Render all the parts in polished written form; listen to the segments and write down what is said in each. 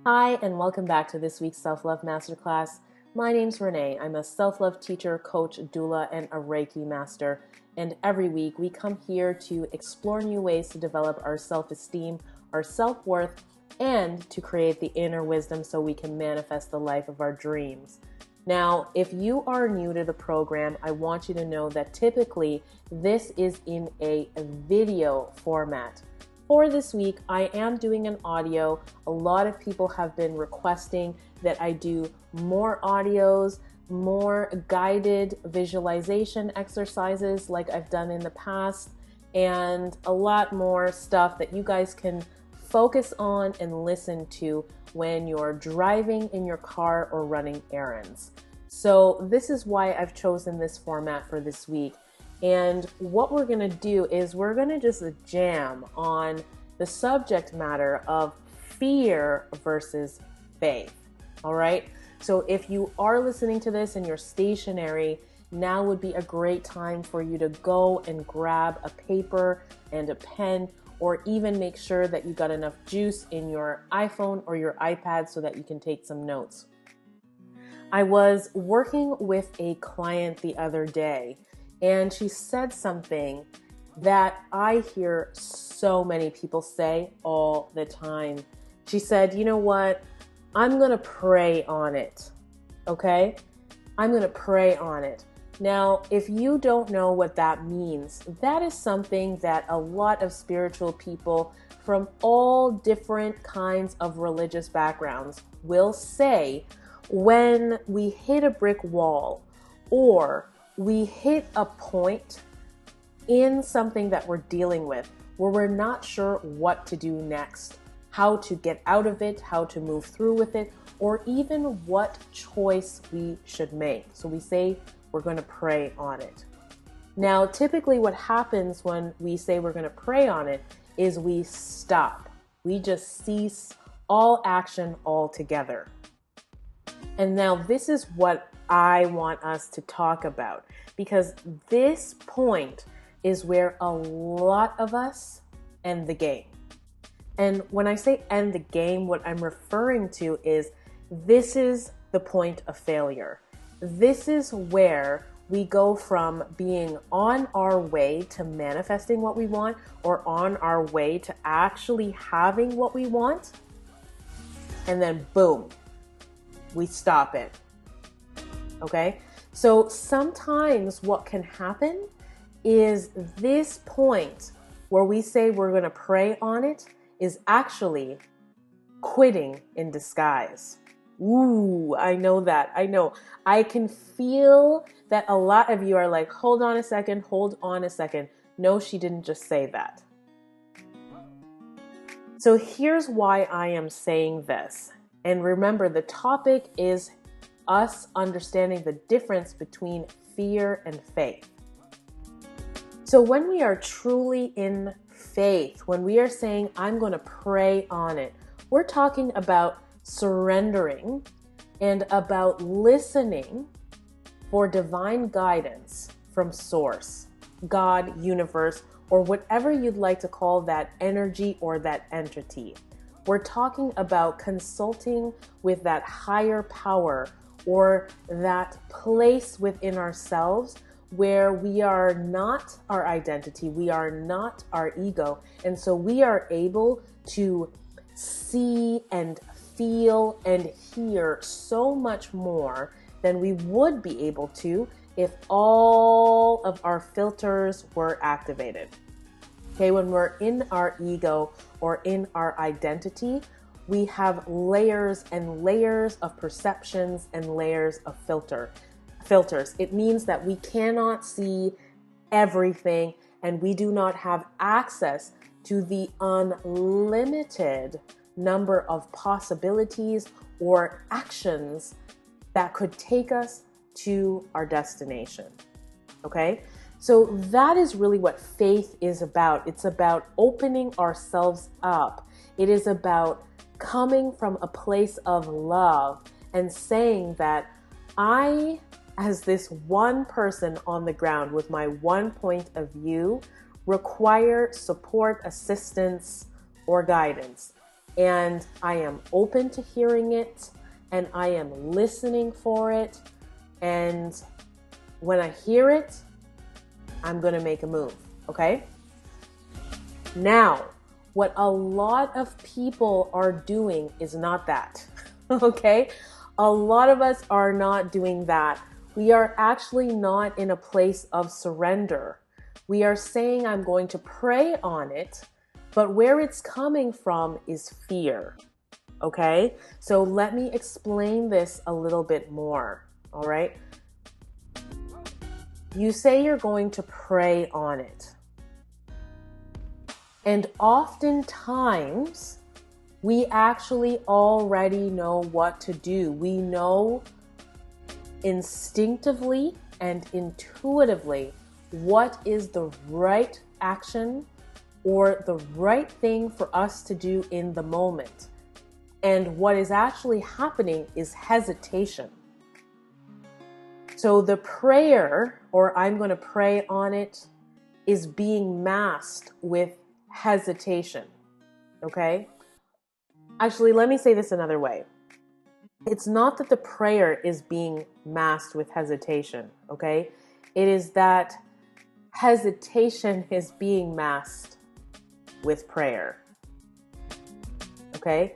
Hi, and welcome back to this week's Self-Love Masterclass. My name's Renee. I'm a self-love teacher, coach, doula, and a Reiki master. And every week we come here to explore new ways to develop our self-esteem, our self-worth, and to create the inner wisdom so we can manifest the life of our dreams. Now, if you are new to the program, I want you to know that typically this is in a video format. For this week, I am doing an audio. A lot of people have been requesting that I do more audios, more guided visualization exercises like I've done in the past, and a lot more stuff that you guys can focus on and listen to when you're driving in your car or running errands. So this is why I've chosen this format for this week. And what we're going to do is we're going to just jam on the subject matter of fear versus faith. All right. So if you are listening to this and you're stationary, now would be a great time for you to go and grab a paper and a pen, or even make sure that you got enough juice in your iPhone or your iPad so that you can take some notes. I was working with a client the other day, and she said something that I hear so many people say all the time. She said, you know what? I'm going to pray on it. Okay? I'm going to pray on it. Now, if you don't know what that means, that is something that a lot of spiritual people from all different kinds of religious backgrounds will say when we hit a brick wall or we hit a point in something that we're dealing with where we're not sure what to do next, how to get out of it, how to move through with it, or even what choice we should make. So we say we're going to pray on it. Now, typically what happens when we say we're going to pray on it is we stop. We just cease all action altogether. And now this is what I want us to talk about, because this point is where a lot of us end the game. And when I say end the game, what I'm referring to is this is the point of failure. This is where we go from being on our way to manifesting what we want, or on our way to actually having what we want, and then boom, we stop it. Okay? So sometimes what can happen is this point where we say we're going to pray on it is actually quitting in disguise. Ooh, I know that. I know. I can feel that a lot of you are like, hold on a second, hold on a second. No, she didn't just say that. So here's why I am saying this. And remember, the topic is us understanding the difference between fear and faith. So when we are truly in faith, when we are saying, I'm going to pray on it, we're talking about surrendering and about listening for divine guidance from source, God, universe, or whatever you'd like to call that energy or that entity. We're talking about consulting with that higher power or that place within ourselves where we are not our identity, we are not our ego, and so we are able to see and feel and hear so much more than we would be able to if all of our filters were activated. Okay, when we're in our ego or in our identity, we have layers and layers of perceptions and layers of filters. It means that we cannot see everything, and we do not have access to the unlimited number of possibilities or actions that could take us to our destination. Okay? So that is really what faith is about. It's about opening ourselves up. It is about coming from a place of love and saying that I, as this one person on the ground with my one point of view, require support, assistance, or guidance. and I am open to hearing it, and I am listening for it. And when I hear it, I'm going to make a move. Okay? Now, what a lot of people are doing is not that. Okay? A lot of us are not doing that. We are actually not in a place of surrender. We are saying, I'm going to pray on it, but where it's coming from is fear. Okay? So let me explain this a little bit more. All right? You say you're going to pray on it. And oftentimes, we actually already know what to do. We know instinctively and intuitively what is the right action or the right thing for us to do in the moment. And what is actually happening is hesitation. So the prayer, or I'm going to pray on it, is being masked with hesitation. Okay? Actually, let me say this another way. It's not that the prayer is being masked with hesitation, okay? It is that hesitation is being masked with prayer, okay?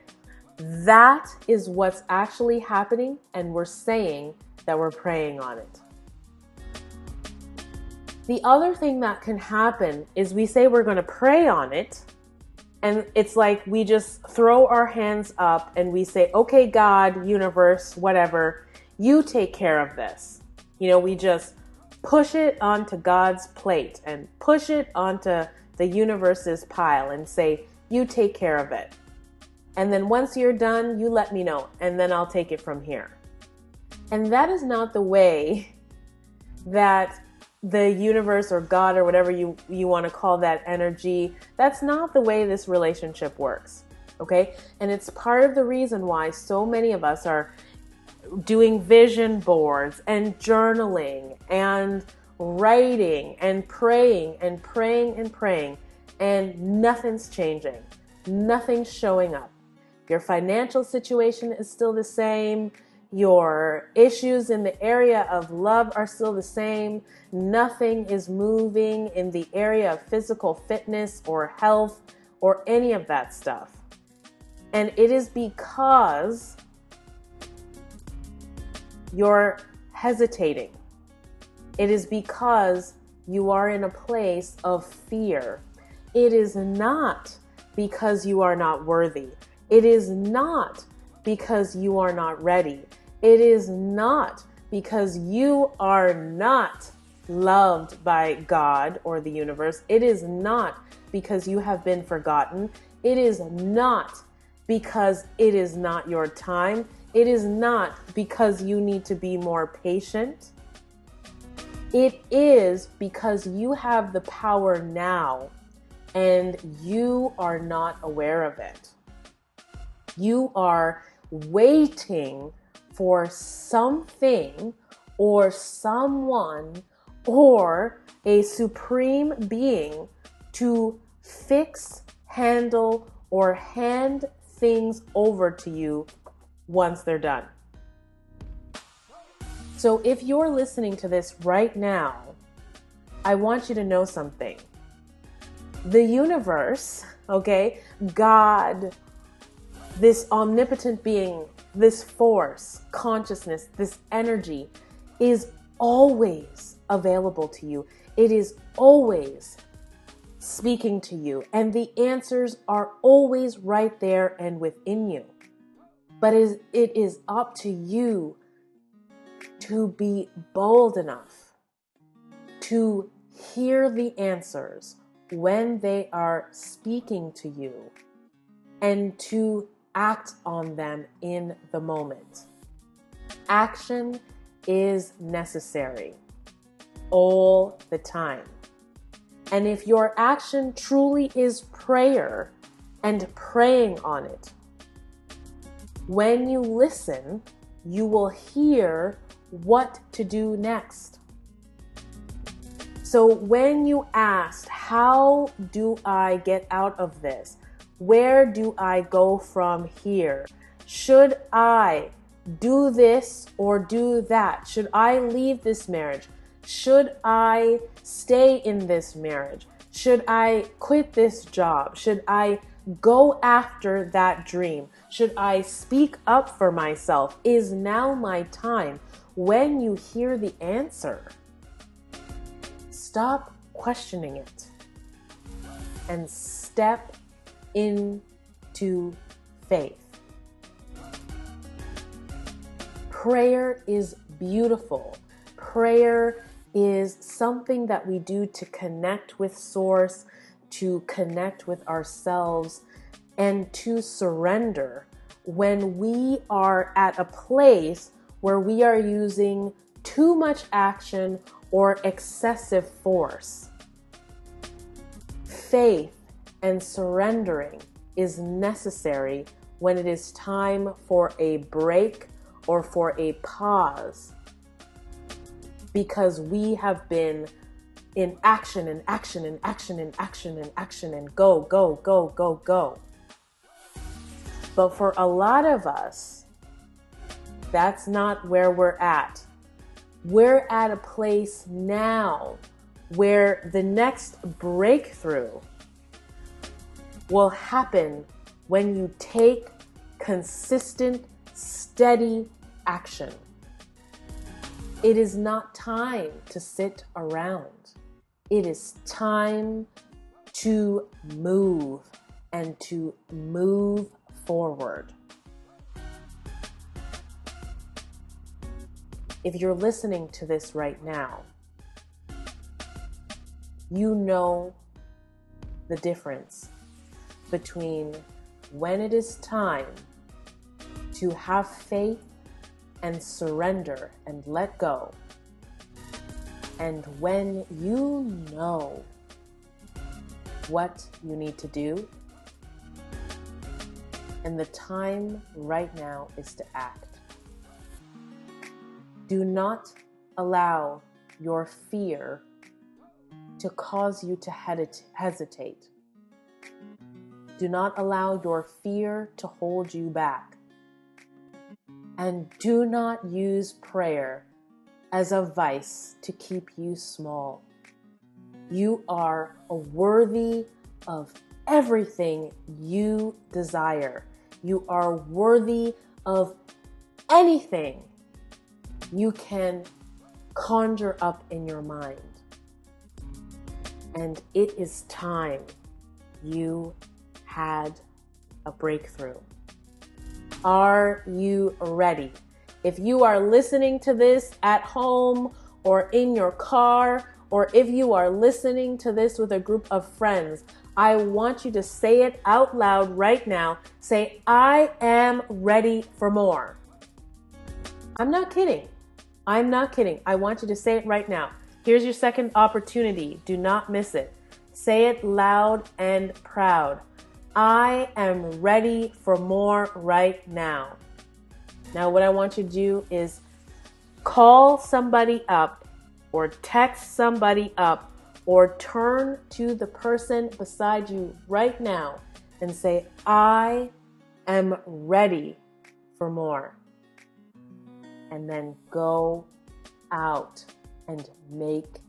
That is what's actually happening, and we're saying that we're praying on it. The other thing that can happen is we say we're going to pray on it, and it's like we just throw our hands up and we say, okay, God, universe, whatever, you take care of this. You know, we just push it onto God's plate and push it onto the universe's pile and say, you take care of it. And then once you're done, you let me know, and then I'll take it from here. And that is not the way that the universe or God or whatever you want to call that energy, that's not the way this relationship works, okay? And it's part of the reason why so many of us are doing vision boards and journaling and writing and praying and praying and praying, and nothing's changing. Nothing's showing up. Your financial situation is still the same. Your issues in the area of love are still the same. Nothing is moving in the area of physical fitness or health or any of that stuff. And it is because you're hesitating. It is because you are in a place of fear. It is not because you are not worthy. It is not because you are not ready. It is not because you are not loved by God or the universe. It is not because you have been forgotten. It is not because it is not your time. It is not because you need to be more patient. It is because you have the power now and you are not aware of it. You are waiting for something or someone or a supreme being to fix, handle, or hand things over to you once they're done. So if you're listening to this right now, I want you to know something. The universe, okay, God, this omnipotent being, this force, consciousness, this energy is always available to you. It is always speaking to you, and the answers are always right there and within you. But it is up to you to be bold enough to hear the answers when they are speaking to you and to act on them in the moment. Action is necessary all the time. And if your action truly is prayer and praying on it, when you listen, you will hear what to do next. So when you asked, how do I get out of this? Where do I go from here? Should I do this or do that? Should I leave this marriage? Should I stay in this marriage? Should I quit this job? Should I go after that dream? Should I speak up for myself? Is now my time? When you hear the answer, stop questioning it and step into faith. Prayer is beautiful. Prayer is something that we do to connect with Source, to connect with ourselves, and to surrender when we are at a place where we are using too much action or excessive force. Faith and surrendering is necessary when it is time for a break or for a pause, because we have been in action and action and action and action and action and go, go, go, go, go. But for a lot of us, that's not where we're at. We're at a place now where the next breakthrough will happen when you take consistent, steady action. It is not time to sit around. It is time to move and to move forward. If you're listening to this right now, you know the difference between when it is time to have faith and surrender and let go, and when you know what you need to do, and the time right now is to act. Do not allow your fear to cause you to hesitate. Do not allow your fear to hold you back. And do not use prayer as a vice to keep you small. You are worthy of everything you desire. You are worthy of anything you can conjure up in your mind. And it is time you had a breakthrough. Are you ready? If you are listening to this at home or in your car, or if you are listening to this with a group of friends, I want you to say it out loud right now. Say, I am ready for more. I'm not kidding. I'm not kidding. I want you to say it right now. Here's your second opportunity. Do not miss it. Say it loud and proud. I am ready for more right now. Now, what I want you to do is call somebody up or text somebody up or turn to the person beside you right now and say, I am ready for more. And then go out and make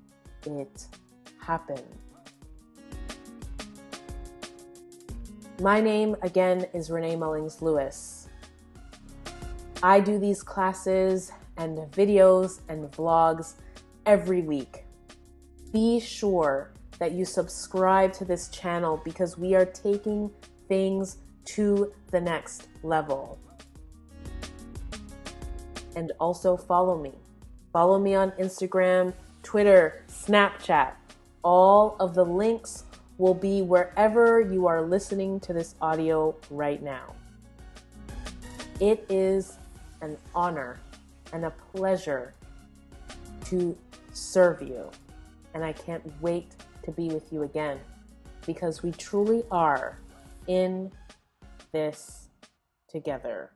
it happen. My name, again, is Renée Mullings-Lewis. I do these classes and videos and vlogs every week. Be sure that you subscribe to this channel because we are taking things to the next level. And also follow me. Follow me on Instagram, Twitter, Snapchat. All of the links will be wherever you are listening to this audio right now. It is an honor and a pleasure to serve you. And I can't wait to be with you again because we truly are in this together.